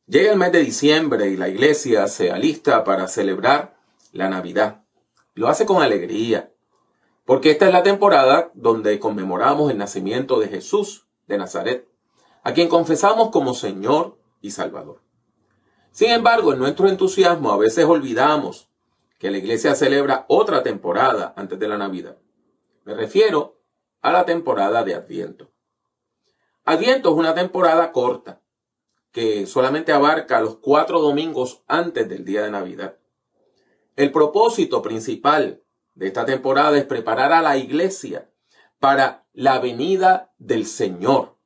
Llega el mes de diciembre y la iglesia se alista para celebrar la Navidad. Lo hace con alegría, porque esta es la temporada donde conmemoramos el nacimiento de Jesús de Nazaret, a quien confesamos como Señor y Salvador. Sin embargo, en nuestro entusiasmo a veces olvidamos que la iglesia celebra otra temporada antes de la Navidad. Me refiero a la temporada de Adviento. Adviento es una temporada corta, que solamente abarca los 4 domingos antes del día de Navidad. El propósito principal de esta temporada es preparar a la iglesia para la venida del Señor,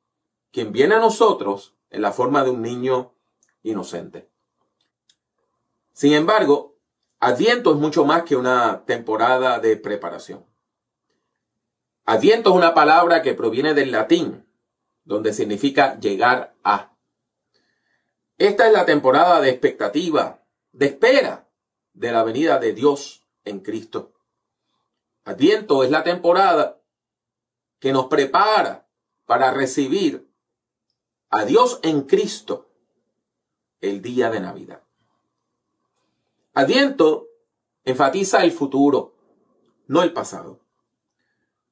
quien viene a nosotros en la forma de un niño inocente. Sin embargo, Adviento es mucho más que una temporada de preparación. Adviento es una palabra que proviene del latín, donde significa llegar a. Esta es la temporada de expectativa, de espera de la venida de Dios en Cristo. Adviento es la temporada que nos prepara para recibir a Dios en Cristo el día de Navidad. Adviento enfatiza el futuro, no el pasado.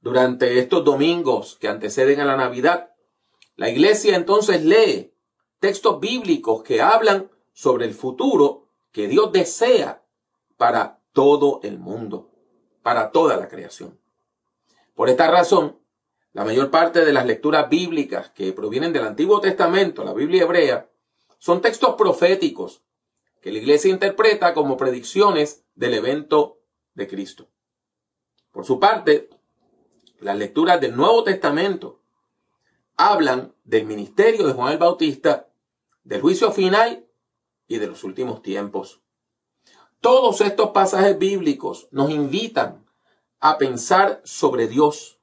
Durante estos domingos que anteceden a la Navidad, la iglesia entonces lee textos bíblicos que hablan sobre el futuro que Dios desea para todo el mundo, para toda la creación. Por esta razón, la mayor parte de las lecturas bíblicas que provienen del Antiguo Testamento, la Biblia hebrea, son textos proféticos que la iglesia interpreta como predicciones del evento de Cristo. Por su parte, las lecturas del Nuevo Testamento hablan del ministerio de Juan el Bautista, del juicio final y de los últimos tiempos. Todos estos pasajes bíblicos nos invitan a pensar sobre Dios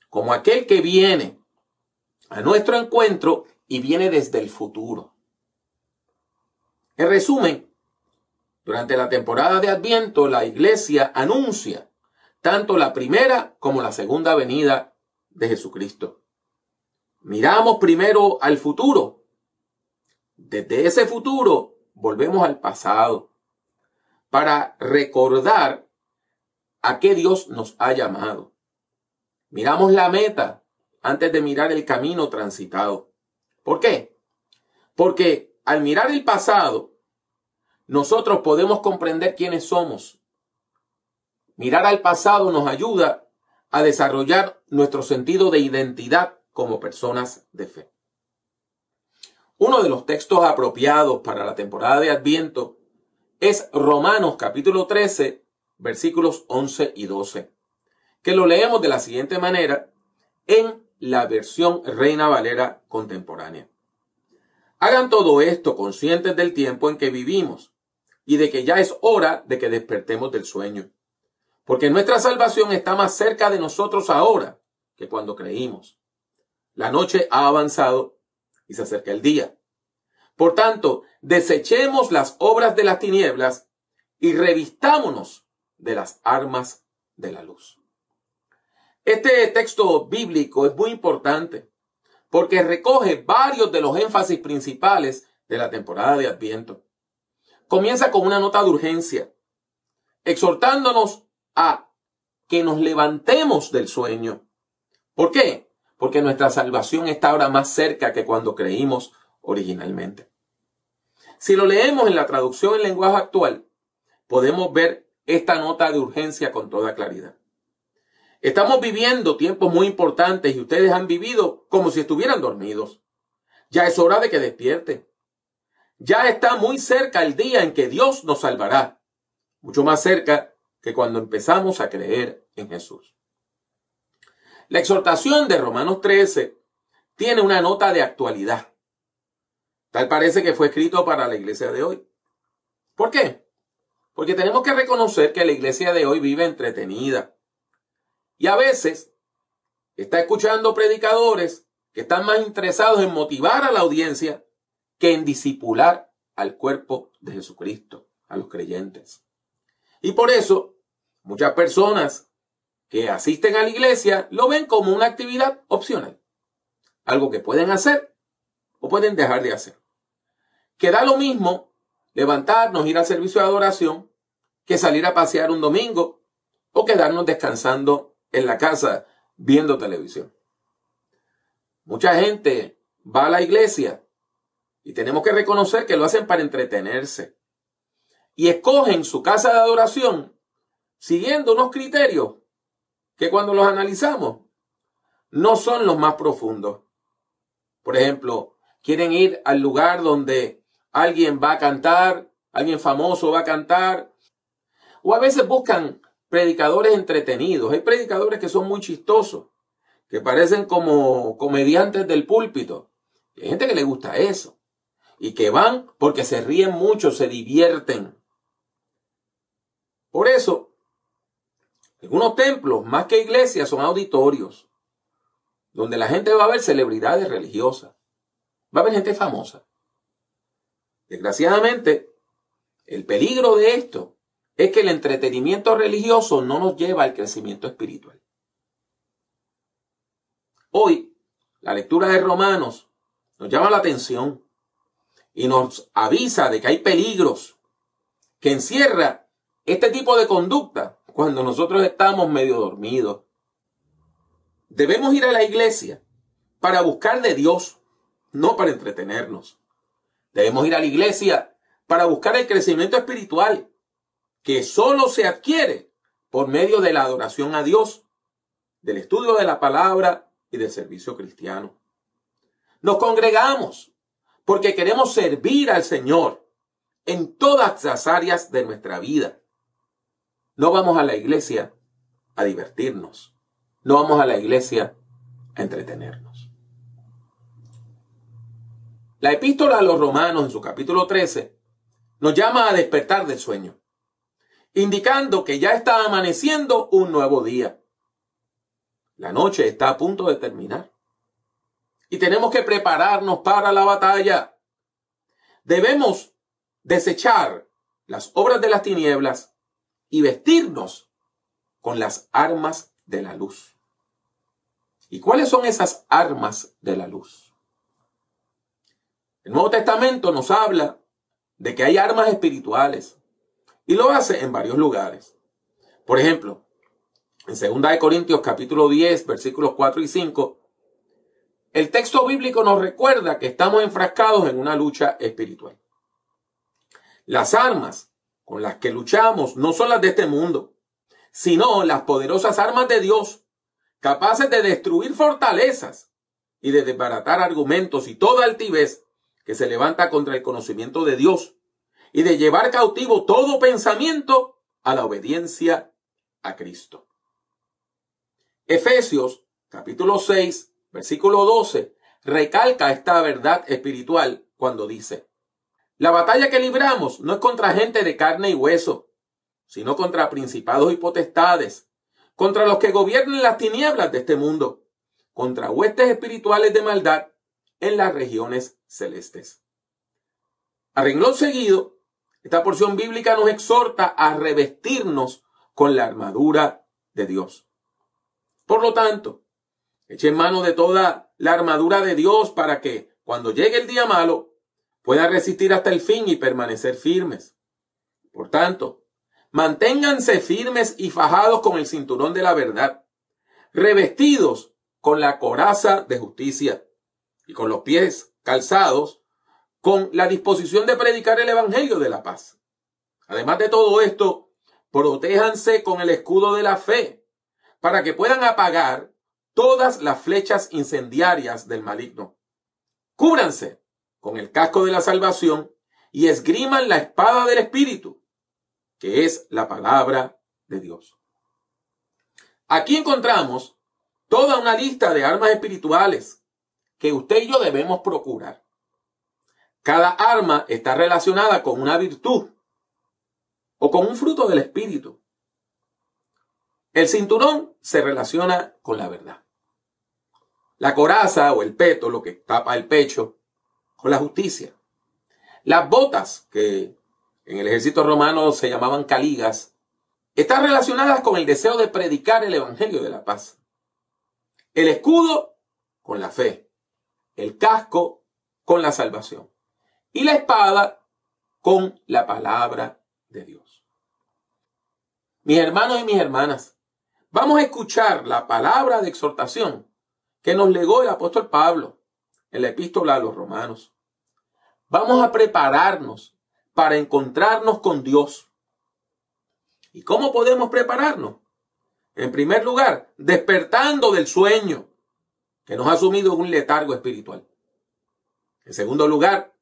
como aquel que viene a nuestro encuentro y viene desde el futuro. En resumen, durante la temporada de Adviento, la iglesia anuncia tanto la primera como la segunda venida de Jesucristo. Miramos primero al futuro. Desde ese futuro volvemos al pasado para recordar a qué Dios nos ha llamado. Miramos la meta antes de mirar el camino transitado. ¿Por qué? Porque al mirar el pasado, nosotros podemos comprender quiénes somos. Mirar al pasado nos ayuda a desarrollar nuestro sentido de identidad como personas de fe. Uno de los textos apropiados para la temporada de Adviento es Romanos capítulo 13, versículos 11 y 12, que lo leemos de la siguiente manera en la versión Reina Valera contemporánea. Hagan todo esto conscientes del tiempo en que vivimos y de que ya es hora de que despertemos del sueño, porque nuestra salvación está más cerca de nosotros ahora que cuando creímos. La noche ha avanzado y se acerca el día. Por tanto, desechemos las obras de las tinieblas y revistámonos de las armas de la luz. Este texto bíblico es muy importante porque recoge varios de los énfasis principales de la temporada de Adviento. Comienza con una nota de urgencia, exhortándonos a que nos levantemos del sueño. ¿Por qué? Porque nuestra salvación está ahora más cerca que cuando creímos originalmente. Si lo leemos en la traducción en lenguaje actual, podemos ver esta nota de urgencia con toda claridad. Estamos viviendo tiempos muy importantes y ustedes han vivido como si estuvieran dormidos. Ya es hora de que despierten. Ya está muy cerca el día en que Dios nos salvará, mucho más cerca que cuando empezamos a creer en Jesús. La exhortación de Romanos 13 tiene una nota de actualidad. Tal parece que fue escrito para la iglesia de hoy. ¿Por qué? Porque tenemos que reconocer que la iglesia de hoy vive entretenida. Y a veces está escuchando predicadores que están más interesados en motivar a la audiencia que en discipular al cuerpo de Jesucristo, a los creyentes. Y por eso, muchas personas que asisten a la iglesia lo ven como una actividad opcional. Algo que pueden hacer o pueden dejar de hacer. que da lo mismo levantarnos, ir al servicio de adoración, que salir a pasear un domingo o quedarnos descansando en la casa viendo televisión. Mucha gente va a la iglesia y tenemos que reconocer que lo hacen para entretenerse y escogen su casa de adoración siguiendo unos criterios que cuando los analizamos no son los más profundos. Por ejemplo, quieren ir al lugar donde alguien va a cantar, alguien famoso va a cantar, o a veces buscan predicadores entretenidos. Hay predicadores que son muy chistosos, que parecen como comediantes del púlpito. Hay gente que le gusta eso y que van porque se ríen mucho, se divierten. Por eso, algunos templos, más que iglesias, son auditorios, donde la gente va a ver celebridades religiosas, va a haber gente famosa. Desgraciadamente, el peligro de esto es que el entretenimiento religioso no nos lleva al crecimiento espiritual. Hoy, la lectura de Romanos nos llama la atención y nos avisa de que hay peligros que encierra este tipo de conducta cuando nosotros estamos medio dormidos. Debemos ir a la iglesia para buscar de Dios, no para entretenernos. Debemos ir a la iglesia para buscar el crecimiento espiritual, que solo se adquiere por medio de la adoración a Dios, del estudio de la palabra y del servicio cristiano. Nos congregamos porque queremos servir al Señor en todas las áreas de nuestra vida. No vamos a la iglesia a divertirnos. No vamos a la iglesia a entretenernos. La epístola a los Romanos, en su capítulo 13, nos llama a despertar del sueño, indicando que ya está amaneciendo un nuevo día. La noche está a punto de terminar y tenemos que prepararnos para la batalla. Debemos desechar las obras de las tinieblas y vestirnos con las armas de la luz. ¿Y cuáles son esas armas de la luz? El Nuevo Testamento nos habla de que hay armas espirituales y lo hace en varios lugares. Por ejemplo, en 2 Corintios capítulo 10, versículos 4 y 5, el texto bíblico nos recuerda que estamos enfrascados en una lucha espiritual. Las armas con las que luchamos no son las de este mundo, sino las poderosas armas de Dios, capaces de destruir fortalezas y de desbaratar argumentos y toda altivez que se levanta contra el conocimiento de Dios y de llevar cautivo todo pensamiento a la obediencia a Cristo. Efesios capítulo 6, versículo 12, recalca esta verdad espiritual cuando dice: la batalla que libramos no es contra gente de carne y hueso, sino contra principados y potestades, contra los que gobiernan las tinieblas de este mundo, contra huestes espirituales de maldad en las regiones celestes. A renglón seguido, esta porción bíblica nos exhorta a revestirnos con la armadura de Dios. Por lo tanto, echen mano de toda la armadura de Dios para que, cuando llegue el día malo, puedan resistir hasta el fin y permanecer firmes. Por tanto, manténganse firmes y fajados con el cinturón de la verdad, revestidos con la coraza de justicia y con los pies calzados con la disposición de predicar el evangelio de la paz. Además de todo esto, protéjanse con el escudo de la fe para que puedan apagar todas las flechas incendiarias del maligno. Cúbranse con el casco de la salvación y esgriman la espada del Espíritu, que es la palabra de Dios. Aquí encontramos toda una lista de armas espirituales que usted y yo debemos procurar. Cada arma está relacionada con una virtud o con un fruto del Espíritu. El cinturón se relaciona con la verdad. La coraza o el peto, lo que tapa el pecho, con la justicia. Las botas, que en el ejército romano se llamaban caligas, están relacionadas con el deseo de predicar el evangelio de la paz. El escudo con la fe, el casco con la salvación y la espada con la palabra de Dios. Mis hermanos y mis hermanas, vamos a escuchar la palabra de exhortación que nos legó el apóstol Pablo en la epístola a los Romanos. Vamos a prepararnos para encontrarnos con Dios. ¿Y cómo podemos prepararnos? En primer lugar, despertando del sueño que nos ha sumido en un letargo espiritual. En segundo lugar,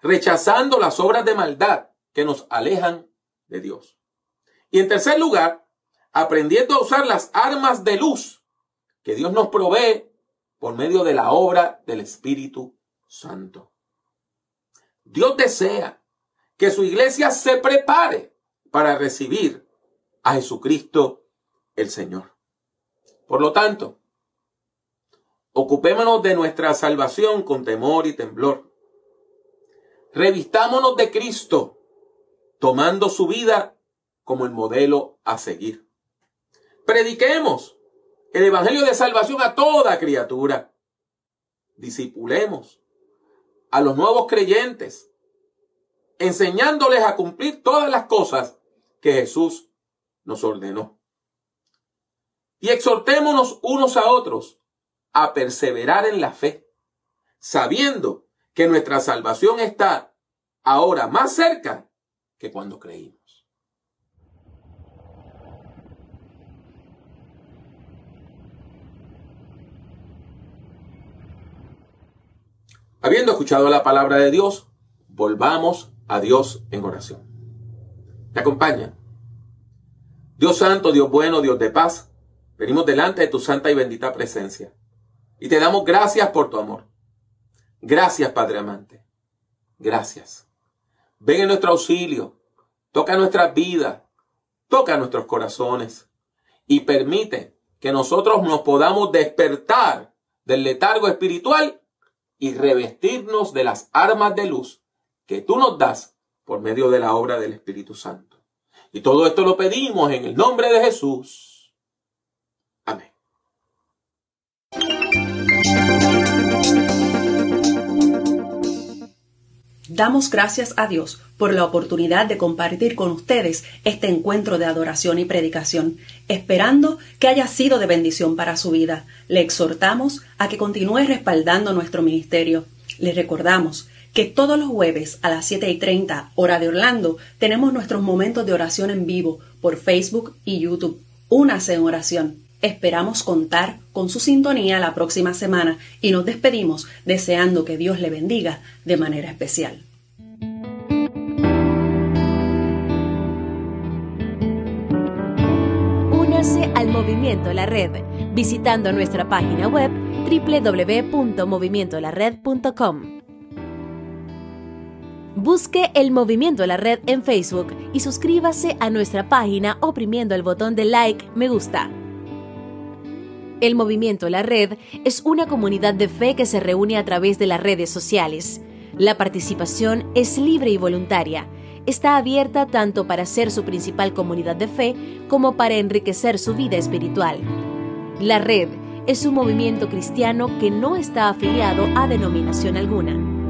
rechazando las obras de maldad que nos alejan de Dios. Y en tercer lugar, aprendiendo a usar las armas de luz que Dios nos provee por medio de la obra del Espíritu Santo. Dios desea que su iglesia se prepare para recibir a Jesucristo el Señor. Por lo tanto, ocupémonos de nuestra salvación con temor y temblor. Revistámonos de Cristo, tomando su vida como el modelo a seguir. Prediquemos el evangelio de salvación a toda criatura. Discipulemos a los nuevos creyentes, enseñándoles a cumplir todas las cosas que Jesús nos ordenó. Y exhortémonos unos a otros a perseverar en la fe, sabiendo que nuestra salvación está ahora más cerca que cuando creímos. Habiendo escuchado la palabra de Dios, volvamos a Dios en oración. ¿Me acompaña? Dios santo, Dios bueno, Dios de paz, venimos delante de tu santa y bendita presencia y te damos gracias por tu amor. Gracias, Padre amante. Gracias. Ven en nuestro auxilio, toca nuestras vidas, toca nuestros corazones y permite que nosotros nos podamos despertar del letargo espiritual y revestirnos de las armas de luz que tú nos das por medio de la obra del Espíritu Santo. Y todo esto lo pedimos en el nombre de Jesús. Amén. Damos gracias a Dios por la oportunidad de compartir con ustedes este encuentro de adoración y predicación, esperando que haya sido de bendición para su vida. Le exhortamos a que continúe respaldando nuestro ministerio. Le recordamos que todos los jueves a las 7:30 hora de Orlando tenemos nuestros momentos de oración en vivo por Facebook y YouTube. Únase en oración. Esperamos contar con su sintonía la próxima semana y nos despedimos deseando que Dios le bendiga de manera especial. Únase al Movimiento La Red visitando nuestra página web www.movimientolared.com. Busque el Movimiento La Red en Facebook y suscríbase a nuestra página oprimiendo el botón de like, me gusta. El Movimiento La Red es una comunidad de fe que se reúne a través de las redes sociales. La participación es libre y voluntaria. Está abierta tanto para ser su principal comunidad de fe como para enriquecer su vida espiritual. La Red es un movimiento cristiano que no está afiliado a denominación alguna.